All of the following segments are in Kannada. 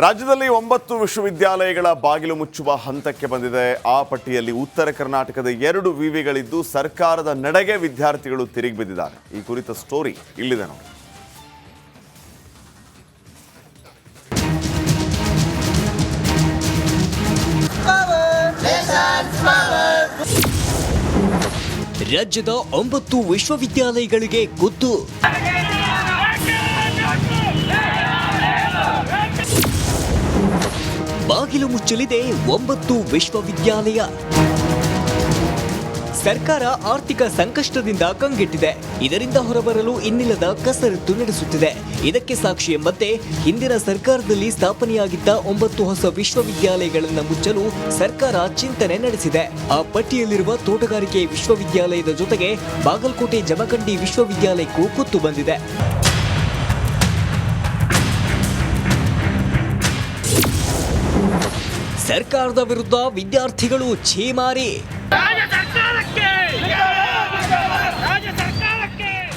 ರಾಜ್ಯದಲ್ಲಿ 9 ವಿಶ್ವವಿದ್ಯಾಲಯಗಳ ಬಾಗಿಲು ಮುಚ್ಚುವ ಹಂತಕ್ಕೆ ಬಂದಿದೆ. ಆ ಪಟ್ಟಿಯಲ್ಲಿ ಉತ್ತರ ಕರ್ನಾಟಕದ 2 ವಿವಿಗಳಿದ್ದು ಸರ್ಕಾರದ ನಡೆಗೆ ವಿದ್ಯಾರ್ಥಿಗಳು ತಿರುಗಿ ಬಿದ್ದಿದ್ದಾರೆ. ಈ ಕುರಿತ ಸ್ಟೋರಿ ಇಲ್ಲಿದೆ ನೋಡಿ. ರಾಜ್ಯದ 9 ವಿಶ್ವವಿದ್ಯಾಲಯಗಳಿಗೆ ಗುದ್ದು. ಬಾಗಿಲು ಮುಚ್ಚಲಿದೆ 9 ವಿಶ್ವವಿದ್ಯಾಲಯ. ಸರ್ಕಾರ ಆರ್ಥಿಕ ಸಂಕಷ್ಟದಿಂದ ಕಂಗೆಟ್ಟಿದೆ. ಇದರಿಂದ ಹೊರಬರಲು ಇನ್ನಿಲ್ಲದ ಕಸರತ್ತು ನಡೆಸುತ್ತಿದೆ. ಇದಕ್ಕೆ ಸಾಕ್ಷಿ ಎಂಬಂತೆ ಹಿಂದಿನ ಸರ್ಕಾರದಲ್ಲಿ ಸ್ಥಾಪನೆಯಾಗಿದ್ದ 9 ಹೊಸ ವಿಶ್ವವಿದ್ಯಾಲಯಗಳನ್ನು ಮುಚ್ಚಲು ಸರ್ಕಾರ ಚಿಂತನೆ ನಡೆಸಿದೆ. ಆ ಪಟ್ಟಿಯಲ್ಲಿರುವ ತೋಟಗಾರಿಕೆ ವಿಶ್ವವಿದ್ಯಾಲಯದ ಜೊತೆಗೆ ಬಾಗಲಕೋಟೆ ಜಮಖಂಡಿ ವಿಶ್ವವಿದ್ಯಾಲಯಕ್ಕೂ ಕುತ್ತು ಬಂದಿದೆ. ಸರ್ಕಾರದ ವಿರುದ್ಧ ವಿದ್ಯಾರ್ಥಿಗಳು ಛೀಮಾರಿ.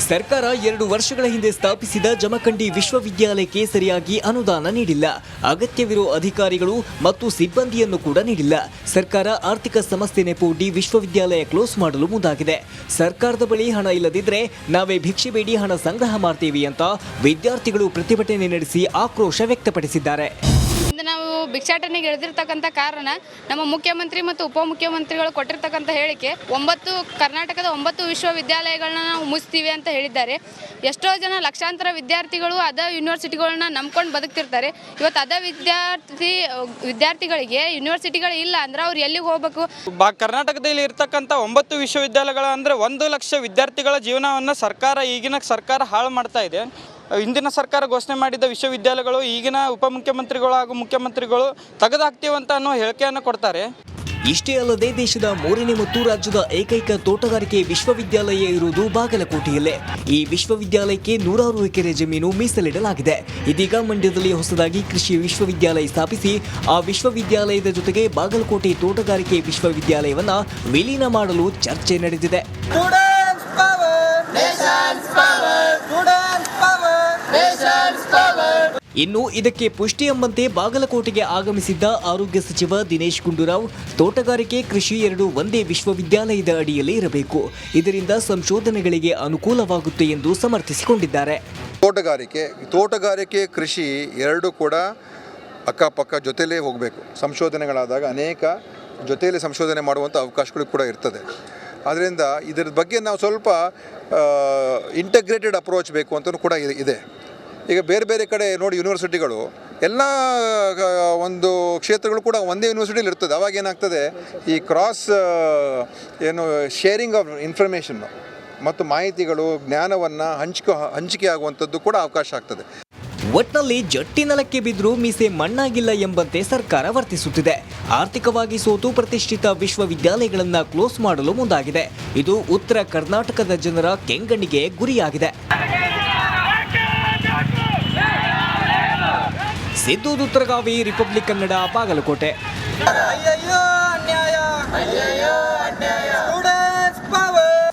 ಸರ್ಕಾರ 2 ವರ್ಷಗಳ ಹಿಂದೆ ಸ್ಥಾಪಿಸಿದ ಜಮಖಂಡಿ ವಿಶ್ವವಿದ್ಯಾಲಯಕ್ಕೆ ಸರಿಯಾಗಿ ಅನುದಾನ ನೀಡಿಲ್ಲ. ಅಗತ್ಯವಿರೋ ಅಧಿಕಾರಿಗಳು ಮತ್ತು ಸಿಬ್ಬಂದಿಯನ್ನು ಕೂಡ ನೀಡಿಲ್ಲ. ಸರ್ಕಾರ ಆರ್ಥಿಕ ಸಮಸ್ಯೆ ನೆಪವೊಡ್ಡಿ ವಿಶ್ವವಿದ್ಯಾಲಯ ಕ್ಲೋಸ್ ಮಾಡಲು ಮುಂದಾಗಿದೆ. ಸರ್ಕಾರದ ಬಳಿ ಹಣ ಇಲ್ಲದಿದ್ರೆ ನಾವೇ ಭಿಕ್ಷೆ ಬೇಡಿ ಹಣ ಸಂಗ್ರಹ ಮಾಡ್ತೀವಿ ಅಂತ ವಿದ್ಯಾರ್ಥಿಗಳು ಪ್ರತಿಭಟನೆ ನಡೆಸಿ ಆಕ್ರೋಶ ವ್ಯಕ್ತಪಡಿಸಿದ್ದಾರೆ. ನಾವು ಭಿಕ್ಷಾಟನೆಗೆ ಇಳಿದಿರ್ತಕ್ಕಂಥ ಕಾರಣ ನಮ್ಮ ಮುಖ್ಯಮಂತ್ರಿ ಮತ್ತು ಉಪಮುಖ್ಯಮಂತ್ರಿಗಳು ಕೊಟ್ಟಿರ್ತಕ್ಕಂಥ ಹೇಳಿಕೆ ಕರ್ನಾಟಕದ 9 ವಿಶ್ವವಿದ್ಯಾಲಯಗಳನ್ನ ನಾವು ಮುಚ್ತೀವಿ ಅಂತ ಹೇಳಿದ್ದಾರೆ. ಎಷ್ಟೋ ಜನ ಲಕ್ಷಾಂತರ ವಿದ್ಯಾರ್ಥಿಗಳು ಅದೇ ಯೂನಿವರ್ಸಿಟಿಗಳನ್ನ ನಂಬ್ಕೊಂಡು ಬದುಕ್ತಿರ್ತಾರೆ. ಇವತ್ತು ಅದೇ ವಿದ್ಯಾರ್ಥಿಗಳಿಗೆ ಯೂನಿವರ್ಸಿಟಿಗಳು ಇಲ್ಲ ಅಂದ್ರೆ ಅವ್ರು ಎಲ್ಲಿಗೆ ಹೋಗ್ಬೇಕು? ಕರ್ನಾಟಕದಲ್ಲಿ ಇರ್ತಕ್ಕಂಥ 9 ವಿಶ್ವವಿದ್ಯಾಲಯಗಳು ಅಂದರೆ 1 ಲಕ್ಷ ವಿದ್ಯಾರ್ಥಿಗಳ ಜೀವನವನ್ನು ಈಗಿನ ಸರ್ಕಾರ ಹಾಳು ಮಾಡ್ತಾ ಇದೆ. ಹಿಂದಿನ ಸರ್ಕಾರ ಘೋಷಣೆ ಮಾಡಿದ ವಿಶ್ವವಿದ್ಯಾಲಯಗಳು ಈಗಿನ ಉಪಮುಖ್ಯಮಂತ್ರಿಗಳು ಹಾಗೂ ಮುಖ್ಯಮಂತ್ರಿಗಳು ತೆಗೆದುಹಾಕ್ತೀವಂತ ಅನ್ನೋ ಹೇಳಿಕೆಯನ್ನು ಕೊಡ್ತಾರೆ. ಇಷ್ಟೇ ಅಲ್ಲದೆ ದೇಶದ 3ನೇ ಮತ್ತು ರಾಜ್ಯದ ಏಕೈಕ ತೋಟಗಾರಿಕೆ ವಿಶ್ವವಿದ್ಯಾಲಯ ಇರುವುದು ಬಾಗಲಕೋಟೆಯಲ್ಲೇ. ಈ ವಿಶ್ವವಿದ್ಯಾಲಯಕ್ಕೆ 100 ಎಕರೆ ಜಮೀನು ಮೀಸಲಿಡಲಾಗಿದೆ. ಇದೀಗ ಮಂಡ್ಯದಲ್ಲಿ ಹೊಸದಾಗಿ ಕೃಷಿ ವಿಶ್ವವಿದ್ಯಾಲಯ ಸ್ಥಾಪಿಸಿ ಆ ವಿಶ್ವವಿದ್ಯಾಲಯದ ಜೊತೆಗೆ ಬಾಗಲಕೋಟೆ ತೋಟಗಾರಿಕೆ ವಿಶ್ವವಿದ್ಯಾಲಯವನ್ನ ವಿಲೀನ ಮಾಡಲು ಚರ್ಚೆ ನಡೆದಿದೆ. ಇನ್ನು ಇದಕ್ಕೆ ಪುಷ್ಟಿ ಎಂಬಂತೆ ಬಾಗಲಕೋಟೆಗೆ ಆಗಮಿಸಿದ್ದ ಆರೋಗ್ಯ ಸಚಿವ ದಿನೇಶ್ ಗುಂಡೂರಾವ್ ತೋಟಗಾರಿಕೆ ಕೃಷಿ 2 ಒಂದೇ ವಿಶ್ವವಿದ್ಯಾಲಯದ ಅಡಿಯಲ್ಲಿ ಇರಬೇಕು, ಇದರಿಂದ ಸಂಶೋಧನೆಗಳಿಗೆ ಅನುಕೂಲವಾಗುತ್ತೆ ಎಂದು ಸಮರ್ಥಿಸಿಕೊಂಡಿದ್ದಾರೆ. ತೋಟಗಾರಿಕೆ ಕೃಷಿ 2 ಕೂಡ ಅಕ್ಕಪಕ್ಕ ಜೊತೆಲೇ ಹೋಗಬೇಕು. ಸಂಶೋಧನೆಗಳಾದಾಗ ಅನೇಕ ಜೊತೆಯಲ್ಲಿ ಸಂಶೋಧನೆ ಮಾಡುವಂಥ ಅವಕಾಶಗಳು ಕೂಡ ಇರ್ತದೆ. ಆದ್ದರಿಂದ ಇದರ ಬಗ್ಗೆ ನಾವು ಸ್ವಲ್ಪ ಇಂಟಗ್ರೇಟೆಡ್ ಅಪ್ರೋಚ್ ಬೇಕು ಅಂತಲೂ ಕೂಡ ಇದೆ. ಈಗ ಬೇರೆ ಬೇರೆ ಕಡೆ ನೋಡಿ, ಯೂನಿವರ್ಸಿಟಿಗಳು ಎಲ್ಲ ಒಂದು ಕ್ಷೇತ್ರಗಳು ಕೂಡ ಒಂದೇ ಯೂನಿವರ್ಸಿಟಿಲಿ ಇರ್ತದೆ. ಅವಾಗ ಏನಾಗ್ತದೆ, ಈ ಕ್ರಾಸ್ ಶೇರಿಂಗ್ ಆಫ್ ಇನ್ಫಾರ್ಮೇಷನ್ನು ಮತ್ತು ಮಾಹಿತಿಗಳು ಜ್ಞಾನವನ್ನು ಹಂಚಿಕೆ ಆಗುವಂಥದ್ದು ಕೂಡ ಅವಕಾಶ ಆಗ್ತದೆ. ಒಟ್ನಲ್ಲಿ ಜಟ್ಟಿ ನೆಲಕ್ಕೆ ಬಿದ್ದರೂ ಮೀಸೆ ಮಣ್ಣಾಗಿಲ್ಲ ಎಂಬಂತೆ ಸರ್ಕಾರ ವರ್ತಿಸುತ್ತಿದೆ. ಆರ್ಥಿಕವಾಗಿ ಸೋತು ಪ್ರತಿಷ್ಠಿತ ವಿಶ್ವವಿದ್ಯಾಲಯಗಳನ್ನು ಕ್ಲೋಸ್ ಮಾಡಲು ಮುಂದಾಗಿದೆ. ಇದು ಉತ್ತರ ಕರ್ನಾಟಕದ ಜನರ ಕೆಂಗಣ್ಣಿಗೆ ಗುರಿಯಾಗಿದೆ. ಸಿದ್ದು ದುತ್ತರಗಾವಿ, ರಿಪಬ್ಲಿಕ್ ಕನ್ನಡ, ಬಾಗಲಕೋಟೆ.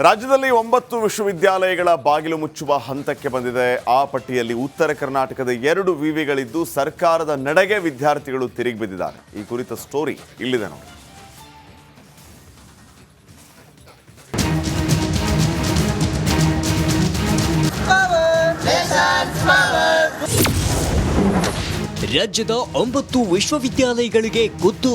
ರಾಜ್ಯದಲ್ಲಿ 9 ವಿಶ್ವವಿದ್ಯಾಲಯಗಳ ಬಾಗಿಲು ಮುಚ್ಚುವ ಹಂತಕ್ಕೆ ಬಂದಿದೆ. ಆ ಪಟ್ಟಿಯಲ್ಲಿ ಉತ್ತರ ಕರ್ನಾಟಕದ 2 ವಿವಿಗಳಿದ್ದು ಸರ್ಕಾರದ ನಡೆಗೆ ವಿದ್ಯಾರ್ಥಿಗಳು ತಿರುಗಿ ಬಿದ್ದಿದ್ದಾರೆ. ಈ ಕುರಿತ ಸ್ಟೋರಿ ಇಲ್ಲಿದೆ ನೋಡಿ. ರಾಜ್ಯದ 9 ವಿಶ್ವವಿದ್ಯಾಲಯಗಳಿಗೆ ಗುದ್ದು.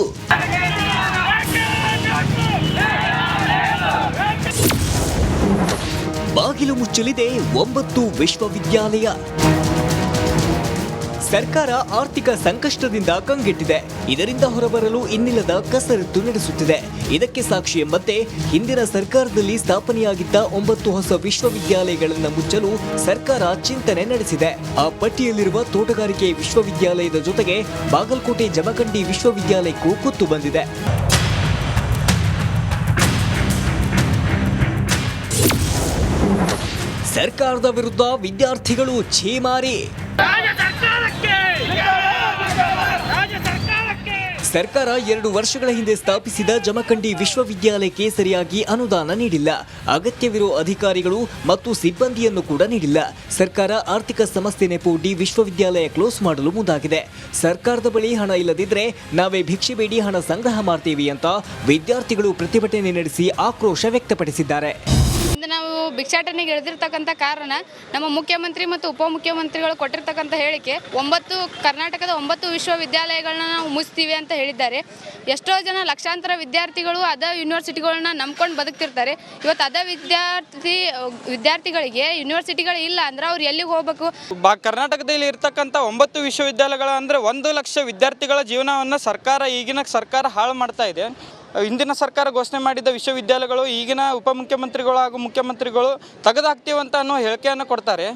ಬಾಗಿಲು ಮುಚ್ಚಲಿದೆ 9 ವಿಶ್ವವಿದ್ಯಾಲಯ. ಸರ್ಕಾರ ಆರ್ಥಿಕ ಸಂಕಷ್ಟದಿಂದ ಕಂಗೆಟ್ಟಿದೆ. ಇದರಿಂದ ಹೊರಬರಲು ಇನ್ನಿಲ್ಲದ ಕಸರತ್ತು ನಡೆಸುತ್ತಿದೆ. ಇದಕ್ಕೆ ಸಾಕ್ಷಿ ಎಂಬಂತೆ ಹಿಂದಿನ ಸರ್ಕಾರದಲ್ಲಿ ಸ್ಥಾಪನೆಯಾಗಿದ್ದ 9 ಹೊಸ ವಿಶ್ವವಿದ್ಯಾಲಯಗಳನ್ನು ಮುಚ್ಚಲು ಸರ್ಕಾರ ಚಿಂತನೆ ನಡೆಸಿದೆ. ಆ ಪಟ್ಟಿಯಲ್ಲಿರುವ ತೋಟಗಾರಿಕೆ ವಿಶ್ವವಿದ್ಯಾಲಯದ ಜೊತೆಗೆ ಬಾಗಲಕೋಟೆ ಜಮಖಂಡಿ ವಿಶ್ವವಿದ್ಯಾಲಯಕ್ಕೂ ಕುತ್ತು ಬಂದಿದೆ. ಸರ್ಕಾರದ ವಿರುದ್ಧ ವಿದ್ಯಾರ್ಥಿಗಳು ಛೀಮಾರಿ. ಸರ್ಕಾರ 2 ವರ್ಷಗಳ ಹಿಂದೆ ಸ್ಥಾಪಿಸಿದ ಜಮಖಂಡಿ ವಿಶ್ವವಿದ್ಯಾಲಯಕ್ಕೆ ಸರಿಯಾಗಿ ಅನುದಾನ ನೀಡಿಲ್ಲ. ಅಗತ್ಯವಿರುವ ಅಧಿಕಾರಿಗಳು ಮತ್ತು ಸಿಬ್ಬಂದಿಯನ್ನು ಕೂಡ ನೀಡಿಲ್ಲ. ಸರ್ಕಾರ ಆರ್ಥಿಕ ಸಮಸ್ಯೆ ನೆಪವೊಡ್ಡಿ ವಿಶ್ವವಿದ್ಯಾಲಯ ಕ್ಲೋಸ್ ಮಾಡಲು ಮುಂದಾಗಿದೆ. ಸರ್ಕಾರದ ಬಳಿ ಹಣ ಇಲ್ಲದಿದ್ರೆ ನಾವೇ ಭಿಕ್ಷೆ ಬೇಡಿ ಹಣ ಸಂಗ್ರಹ ಮಾಡ್ತೀವಿ ಅಂತ ವಿದ್ಯಾರ್ಥಿಗಳು ಪ್ರತಿಭಟನೆ ನಡೆಸಿ ಆಕ್ರೋಶ ವ್ಯಕ್ತಪಡಿಸಿದ್ದಾರೆ. ಇಂದು ನಾವು ಭಿಕ್ಷಾಟನೆಗೆ ಇಳಿದಿರ್ತಕ್ಕಂಥ ಕಾರಣ ನಮ್ಮ ಮುಖ್ಯಮಂತ್ರಿ ಮತ್ತು ಉಪಮುಖ್ಯಮಂತ್ರಿಗಳು ಕೊಟ್ಟಿರ್ತಕ್ಕಂಥ ಹೇಳಿಕೆ ಕರ್ನಾಟಕದ 9 ವಿಶ್ವವಿದ್ಯಾಲಯಗಳನ್ನ ನಾವು ಮುಚ್ತೀವಿ ಅಂತ ಹೇಳಿದ್ದಾರೆ. ಎಷ್ಟೋ ಜನ ಲಕ್ಷಾಂತರ ವಿದ್ಯಾರ್ಥಿಗಳು ಅದ ಯೂನಿವರ್ಸಿಟಿಗಳನ್ನ ನಂಬ್ಕೊಂಡು ಬದುಕ್ತಿರ್ತಾರೆ. ಇವತ್ತು ಅದ ವಿದ್ಯಾರ್ಥಿಗಳಿಗೆ ಯೂನಿವರ್ಸಿಟಿಗಳು ಇಲ್ಲ ಅಂದ್ರೆ ಅವ್ರು ಎಲ್ಲಿಗೆ ಹೋಗ್ಬೇಕು? ಕರ್ನಾಟಕದಲ್ಲಿ ಇರ್ತಕ್ಕಂಥ 9 ವಿಶ್ವವಿದ್ಯಾಲಯಗಳ ಅಂದರೆ 1 ಲಕ್ಷ ವಿದ್ಯಾರ್ಥಿಗಳ ಜೀವನವನ್ನು ಈಗಿನ ಸರ್ಕಾರ ಹಾಳು ಮಾಡ್ತಾ ಇದೆ. ಹಿಂದಿನ ಸರ್ಕಾರ ಘೋಷಣೆ ಮಾಡಿದ ವಿಶ್ವವಿದ್ಯಾಲಯಗಳು ಈಗಿನ ಉಪಮುಖ್ಯಮಂತ್ರಿಗಳು ಹಾಗೂ ಮುಖ್ಯಮಂತ್ರಿಗಳು ತೆಗೆದುಹಾಕ್ತೀವಂತ ಅನ್ನೋ ಹೇಳಿಕೆಯನ್ನು ಕೊಡ್ತಾರೆ.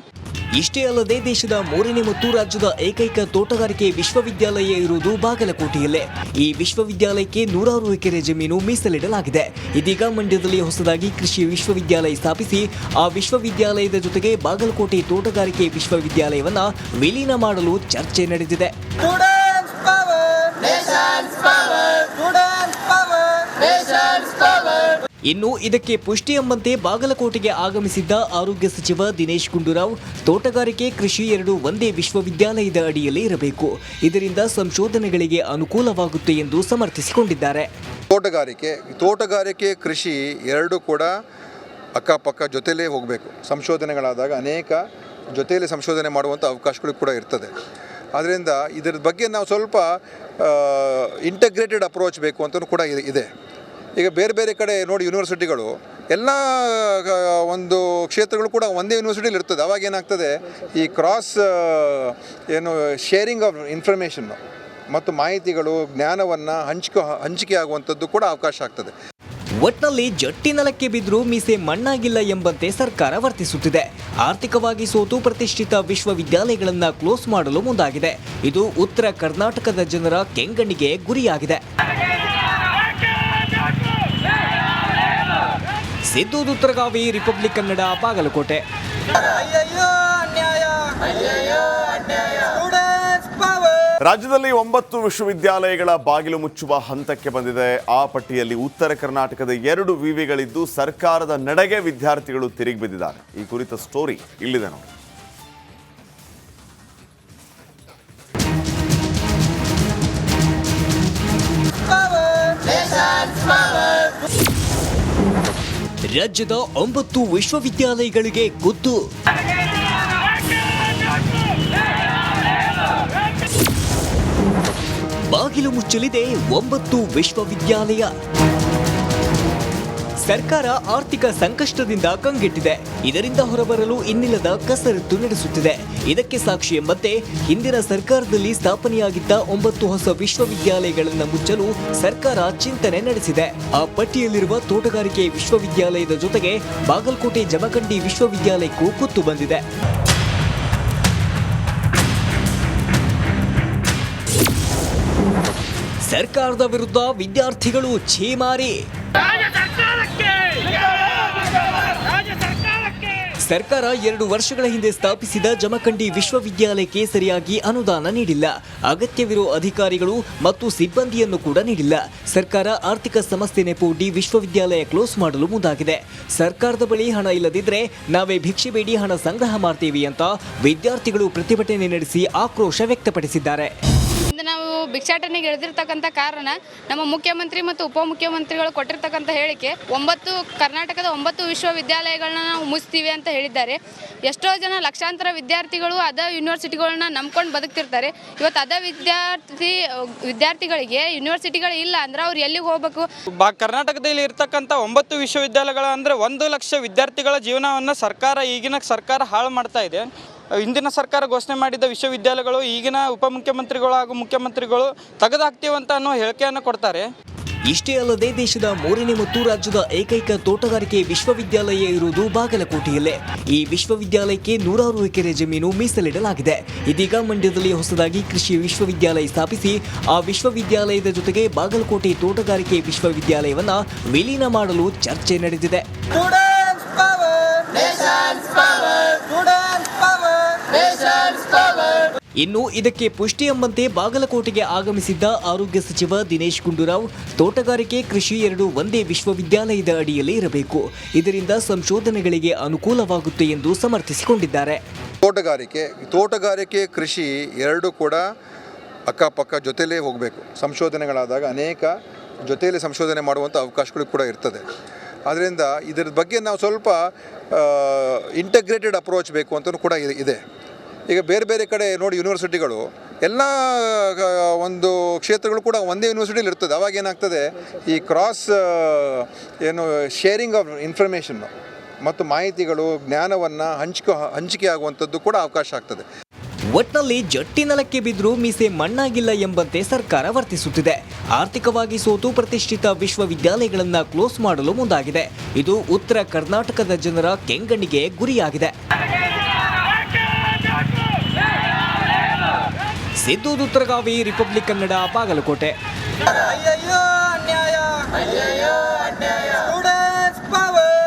ಇಷ್ಟೇ ಅಲ್ಲದೆ ದೇಶದ 3ನೇ ಮತ್ತು ರಾಜ್ಯದ ಏಕೈಕ ತೋಟಗಾರಿಕೆ ವಿಶ್ವವಿದ್ಯಾಲಯ ಇರುವುದು ಬಾಗಲಕೋಟೆಯಲ್ಲೇ. ಈ ವಿಶ್ವವಿದ್ಯಾಲಯಕ್ಕೆ 100 ಎಕರೆ ಜಮೀನು ಮೀಸಲಿಡಲಾಗಿದೆ. ಇದೀಗ ಮಂಡ್ಯದಲ್ಲಿ ಹೊಸದಾಗಿ ಕೃಷಿ ವಿಶ್ವವಿದ್ಯಾಲಯ ಸ್ಥಾಪಿಸಿ ಆ ವಿಶ್ವವಿದ್ಯಾಲಯದ ಜೊತೆಗೆ ಬಾಗಲಕೋಟೆ ತೋಟಗಾರಿಕೆ ವಿಶ್ವವಿದ್ಯಾಲಯವನ್ನ ವಿಲೀನ ಮಾಡಲು ಚರ್ಚೆ ನಡೆದಿದೆ. ಇನ್ನು ಇದಕ್ಕೆ ಪುಷ್ಟಿ ಎಂಬಂತೆ ಬಾಗಲಕೋಟೆಗೆ ಆಗಮಿಸಿದ್ದ ಆರೋಗ್ಯ ಸಚಿವ ದಿನೇಶ್ ಗುಂಡೂರಾವ್ ತೋಟಗಾರಿಕೆ ಕೃಷಿ ಎರಡೂ ಒಂದೇ ವಿಶ್ವವಿದ್ಯಾಲಯದ ಅಡಿಯಲ್ಲಿ ಇರಬೇಕು, ಇದರಿಂದ ಸಂಶೋಧನೆಗಳಿಗೆ ಅನುಕೂಲವಾಗುತ್ತೆ ಎಂದು ಸಮರ್ಥಿಸಿಕೊಂಡಿದ್ದಾರೆ. ತೋಟಗಾರಿಕೆ ಕೃಷಿ ಎರಡೂ ಕೂಡ ಅಕ್ಕಪಕ್ಕ ಜೊತೆಲೇ ಹೋಗಬೇಕು. ಸಂಶೋಧನೆಗಳಾದಾಗ ಅನೇಕ ಜೊತೆಯಲ್ಲಿ ಸಂಶೋಧನೆ ಮಾಡುವಂಥ ಅವಕಾಶಗಳು ಕೂಡ ಇರ್ತದೆ. ಆದ್ದರಿಂದ ಇದರ ಬಗ್ಗೆ ನಾವು ಸ್ವಲ್ಪ ಇಂಟಗ್ರೇಟೆಡ್ ಅಪ್ರೋಚ್ ಬೇಕು ಅಂತಲೂ ಕೂಡ ಇದೆ. ಈಗ ಬೇರೆ ಬೇರೆ ಕಡೆ ನೋಡಿ, ಯೂನಿವರ್ಸಿಟಿಗಳು ಎಲ್ಲ ಒಂದು ಕ್ಷೇತ್ರಗಳು ಕೂಡ ಒಂದೇ ಯೂನಿವರ್ಸಿಟಿಲಿ ಇರ್ತದೆ. ಅವಾಗ ಏನಾಗ್ತದೆ, ಈ ಕ್ರಾಸ್ ಶೇರಿಂಗ್ ಆಫ್ ಇನ್ಫಾರ್ಮೇಷನ್ನು ಮತ್ತು ಮಾಹಿತಿಗಳು ಜ್ಞಾನವನ್ನು ಹಂಚಿಕೆ ಆಗುವಂಥದ್ದು ಕೂಡ ಅವಕಾಶ ಆಗ್ತದೆ. ಒಟ್ನಲ್ಲಿ ಜಟ್ಟಿ ನೆಲಕ್ಕೆ ಬಿದ್ದರೂ ಮೀಸೆ ಮಣ್ಣಾಗಿಲ್ಲ ಎಂಬಂತೆ ಸರ್ಕಾರ ವರ್ತಿಸುತ್ತಿದೆ. ಆರ್ಥಿಕವಾಗಿ ಸೋತು ಪ್ರತಿಷ್ಠಿತ ವಿಶ್ವವಿದ್ಯಾಲಯಗಳನ್ನು ಕ್ಲೋಸ್ ಮಾಡಲು ಮುಂದಾಗಿದೆ. ಇದು ಉತ್ತರ ಕರ್ನಾಟಕದ ಜನರ ಕೆಂಗಣ್ಣಿಗೆ ಗುರಿಯಾಗಿದೆ. ಸಿದ್ದು ದುತ್ತರಗಾವಿ, ರಿಪಬ್ಲಿಕ್ ಕನ್ನಡ, ಬಾಗಲಕೋಟೆ. ರಾಜ್ಯದಲ್ಲಿ 9 ವಿಶ್ವವಿದ್ಯಾಲಯಗಳ ಬಾಗಿಲು ಮುಚ್ಚುವ ಹಂತಕ್ಕೆ ಬಂದಿದೆ. ಆ ಪಟ್ಟಿಯಲ್ಲಿ ಉತ್ತರ ಕರ್ನಾಟಕದ 2 ವಿವಿಗಳಿದ್ದು ಸರ್ಕಾರದ ನಡೆಗೆ ವಿದ್ಯಾರ್ಥಿಗಳು ತಿರುಗಿ ಬಿದ್ದಿದ್ದಾರೆ. ಈ ಕುರಿತ ಸ್ಟೋರಿ ಇಲ್ಲಿದೆ ನೋಡಿ. ರಾಜ್ಯದ 9 ವಿಶ್ವವಿದ್ಯಾಲಯಗಳಿಗೆ ಗುದ್ದು. ಬಾಗಿಲು ಮುಚ್ಚಲಿದೆ 9 ವಿಶ್ವವಿದ್ಯಾಲಯ. ಸರ್ಕಾರ ಆರ್ಥಿಕ ಸಂಕಷ್ಟದಿಂದ ಕಂಗೆಟ್ಟಿದೆ. ಇದರಿಂದ ಹೊರಬರಲು ಇನ್ನಿಲ್ಲದ ಕಸರತ್ತು ನಡೆಸುತ್ತಿದೆ. ಇದಕ್ಕೆ ಸಾಕ್ಷಿ ಎಂಬಂತೆ ಹಿಂದಿನ ಸರ್ಕಾರದಲ್ಲಿ ಸ್ಥಾಪನೆಯಾಗಿದ್ದ 9 ಹೊಸ ವಿಶ್ವವಿದ್ಯಾಲಯಗಳನ್ನು ಮುಚ್ಚಲು ಸರ್ಕಾರ ಚಿಂತನೆ ನಡೆಸಿದೆ. ಆ ಪಟ್ಟಿಯಲ್ಲಿರುವ ತೋಟಗಾರಿಕೆ ವಿಶ್ವವಿದ್ಯಾಲಯದ ಜೊತೆಗೆ ಬಾಗಲಕೋಟೆ ಜಮಖಂಡಿ ವಿಶ್ವವಿದ್ಯಾಲಯಕ್ಕೂ ಕುತ್ತು ಬಂದಿದೆ. ಸರ್ಕಾರದ ವಿರುದ್ಧ ವಿದ್ಯಾರ್ಥಿಗಳು ಛೀಮಾರಿ. ಸರ್ಕಾರ 2 ವರ್ಷಗಳ ಹಿಂದೆ ಸ್ಥಾಪಿಸಿದ ಜಮಖಂಡಿ ವಿಶ್ವವಿದ್ಯಾಲಯಕ್ಕೆ ಸರಿಯಾಗಿ ಅನುದಾನ ನೀಡಿಲ್ಲ. ಅಗತ್ಯವಿರುವ ಅಧಿಕಾರಿಗಳು ಮತ್ತು ಸಿಬ್ಬಂದಿಯನ್ನು ಕೂಡ ನೀಡಿಲ್ಲ. ಸರ್ಕಾರ ಆರ್ಥಿಕ ಸಮಸ್ಯೆ ನೆಪವೊಡ್ಡಿ ವಿಶ್ವವಿದ್ಯಾಲಯ ಕ್ಲೋಸ್ ಮಾಡಲು ಮುಂದಾಗಿದೆ. ಸರ್ಕಾರದ ಬಳಿ ಹಣ ಇಲ್ಲದಿದ್ರೆ ನಾವೇ ಭಿಕ್ಷೆ ಬೇಡಿ ಹಣ ಸಂಗ್ರಹ ಮಾಡ್ತೀವಿ ಅಂತ ವಿದ್ಯಾರ್ಥಿಗಳು ಪ್ರತಿಭಟನೆ ನಡೆಸಿ ಆಕ್ರೋಶ ವ್ಯಕ್ತಪಡಿಸಿದ್ದಾರೆ. ಇಂದು ನಾವು ಭಿಕ್ಷಾಟನೆಗೆ ಇಳಿದಿರ್ತಕ್ಕಂಥ ಕಾರಣ ನಮ್ಮ ಮುಖ್ಯಮಂತ್ರಿ ಮತ್ತು ಉಪಮುಖ್ಯಮಂತ್ರಿಗಳು ಕೊಟ್ಟಿರ್ತಕ್ಕಂಥ ಹೇಳಿಕೆ ಕರ್ನಾಟಕದ 9 ವಿಶ್ವವಿದ್ಯಾಲಯಗಳನ್ನ ನಾವು ಮುಚ್ತೀವಿ ಅಂತ ಹೇಳಿದ್ದಾರೆ. ಎಷ್ಟೋ ಜನ ಲಕ್ಷಾಂತರ ವಿದ್ಯಾರ್ಥಿಗಳು ಅದ ಯೂನಿವರ್ಸಿಟಿಗಳನ್ನ ನಂಬ್ಕೊಂಡು ಬದುಕ್ತಿರ್ತಾರೆ. ಇವತ್ತು ಅದ ವಿದ್ಯಾರ್ಥಿಗಳಿಗೆ ಯೂನಿವರ್ಸಿಟಿಗಳು ಇಲ್ಲ ಅಂದ್ರೆ ಅವ್ರು ಎಲ್ಲಿಗೆ ಹೋಗ್ಬೇಕು? ಕರ್ನಾಟಕದಲ್ಲಿ ಇರ್ತಕ್ಕಂಥ 9 ವಿಶ್ವವಿದ್ಯಾಲಯಗಳ ಅಂದರೆ 1 ಲಕ್ಷ ವಿದ್ಯಾರ್ಥಿಗಳ ಜೀವನವನ್ನು ಈಗಿನ ಸರ್ಕಾರ ಹಾಳು ಮಾಡ್ತಾ ಇದೆ. ಹಿಂದಿನ ಸರ್ಕಾರ ಘೋಷಣೆ ಮಾಡಿದ ವಿಶ್ವವಿದ್ಯಾಲಯಗಳು ಈಗಿನ ಉಪಮುಖ್ಯಮಂತ್ರಿಗಳು ಹಾಗೂ ಮುಖ್ಯಮಂತ್ರಿಗಳು ತೆಗೆದುಹಾಕ್ತೀವಂತ ಅನ್ನೋ ಹೇಳಿಕೆಯನ್ನು ಕೊಡ್ತಾರೆ. ಇಷ್ಟೇ ಅಲ್ಲದೆ ದೇಶದ 3ನೇ ಮತ್ತು ರಾಜ್ಯದ ಏಕೈಕ ತೋಟಗಾರಿಕೆ ವಿಶ್ವವಿದ್ಯಾಲಯ ಇರುವುದು ಬಾಗಲಕೋಟೆಯಲ್ಲೇ. ಈ ವಿಶ್ವವಿದ್ಯಾಲಯಕ್ಕೆ 100 ಎಕರೆ ಜಮೀನು ಮೀಸಲಿಡಲಾಗಿದೆ. ಇದೀಗ ಮಂಡ್ಯದಲ್ಲಿ ಹೊಸದಾಗಿ ಕೃಷಿ ವಿಶ್ವವಿದ್ಯಾಲಯ ಸ್ಥಾಪಿಸಿ ಆ ವಿಶ್ವವಿದ್ಯಾಲಯದ ಜೊತೆಗೆ ಬಾಗಲಕೋಟೆ ತೋಟಗಾರಿಕೆ ವಿಶ್ವವಿದ್ಯಾಲಯವನ್ನ ವಿಲೀನ ಮಾಡಲು ಚರ್ಚೆ ನಡೆದಿದೆ. ಇನ್ನು ಇದಕ್ಕೆ ಪುಷ್ಟಿ ಎಂಬಂತೆ ಬಾಗಲಕೋಟೆಗೆ ಆಗಮಿಸಿದ್ದ ಆರೋಗ್ಯ ಸಚಿವ ದಿನೇಶ್ ಗುಂಡೂರಾವ್ ತೋಟಗಾರಿಕೆ ಕೃಷಿ ಎರಡೂ ಒಂದೇ ವಿಶ್ವವಿದ್ಯಾಲಯದ ಅಡಿಯಲ್ಲಿ ಇರಬೇಕು, ಇದರಿಂದ ಸಂಶೋಧನೆಗಳಿಗೆ ಅನುಕೂಲವಾಗುತ್ತೆ ಎಂದು ಸಮರ್ಥಿಸಿಕೊಂಡಿದ್ದಾರೆ. ತೋಟಗಾರಿಕೆ ಕೃಷಿ ಎರಡೂ ಕೂಡ ಅಕ್ಕಪಕ್ಕ ಜೊತೆಲೇ ಹೋಗಬೇಕು. ಸಂಶೋಧನೆಗಳಾದಾಗ ಅನೇಕ ಜೊತೆಯಲ್ಲಿ ಸಂಶೋಧನೆ ಮಾಡುವಂಥ ಅವಕಾಶಗಳು ಕೂಡ ಇರ್ತದೆ. ಆದ್ದರಿಂದ ಇದರ ಬಗ್ಗೆ ನಾವು ಸ್ವಲ್ಪ ಇಂಟಗ್ರೇಟೆಡ್ ಅಪ್ರೋಚ್ ಬೇಕು ಅಂತಲೂ ಕೂಡ ಇದೆ. ಈಗ ಬೇರೆ ಬೇರೆ ಕಡೆ ನೋಡಿ, ಯೂನಿವರ್ಸಿಟಿಗಳು ಎಲ್ಲ ಒಂದು ಕ್ಷೇತ್ರಗಳು ಕೂಡ ಒಂದೇ ಯೂನಿವರ್ಸಿಟಿಲಿ ಇರ್ತದೆ. ಅವಾಗ ಏನಾಗ್ತದೆ, ಈ ಕ್ರಾಸ್ ಶೇರಿಂಗ್ ಆಫ್ ಇನ್ಫಾರ್ಮೇಷನ್ನು ಮತ್ತು ಮಾಹಿತಿಗಳು, ಜ್ಞಾನವನ್ನು ಹಂಚಿಕೆ ಆಗುವಂಥದ್ದು ಕೂಡ ಅವಕಾಶ ಆಗ್ತದೆ. ಒಟ್ನಲ್ಲಿ ಜಟ್ಟಿ ನೆಲಕ್ಕೆ ಬಿದ್ದರೂ ಮೀಸೆ ಮಣ್ಣಾಗಿಲ್ಲ ಎಂಬಂತೆ ಸರ್ಕಾರ ವರ್ತಿಸುತ್ತಿದೆ. ಆರ್ಥಿಕವಾಗಿ ಸೋತು ಪ್ರತಿಷ್ಠಿತ ವಿಶ್ವವಿದ್ಯಾಲಯಗಳನ್ನು ಕ್ಲೋಸ್ ಮಾಡಲು ಮುಂದಾಗಿದೆ. ಇದು ಉತ್ತರ ಕರ್ನಾಟಕದ ಜನರ ಕೆಂಗಣ್ಣಿಗೆ ಗುರಿಯಾಗಿದೆ. ಸಿದ್ದು ದುತ್ತರಗಾವಿ, ರಿಪಬ್ಲಿಕ್ ಕನ್ನಡ, ಬಾಗಲಕೋಟೆ.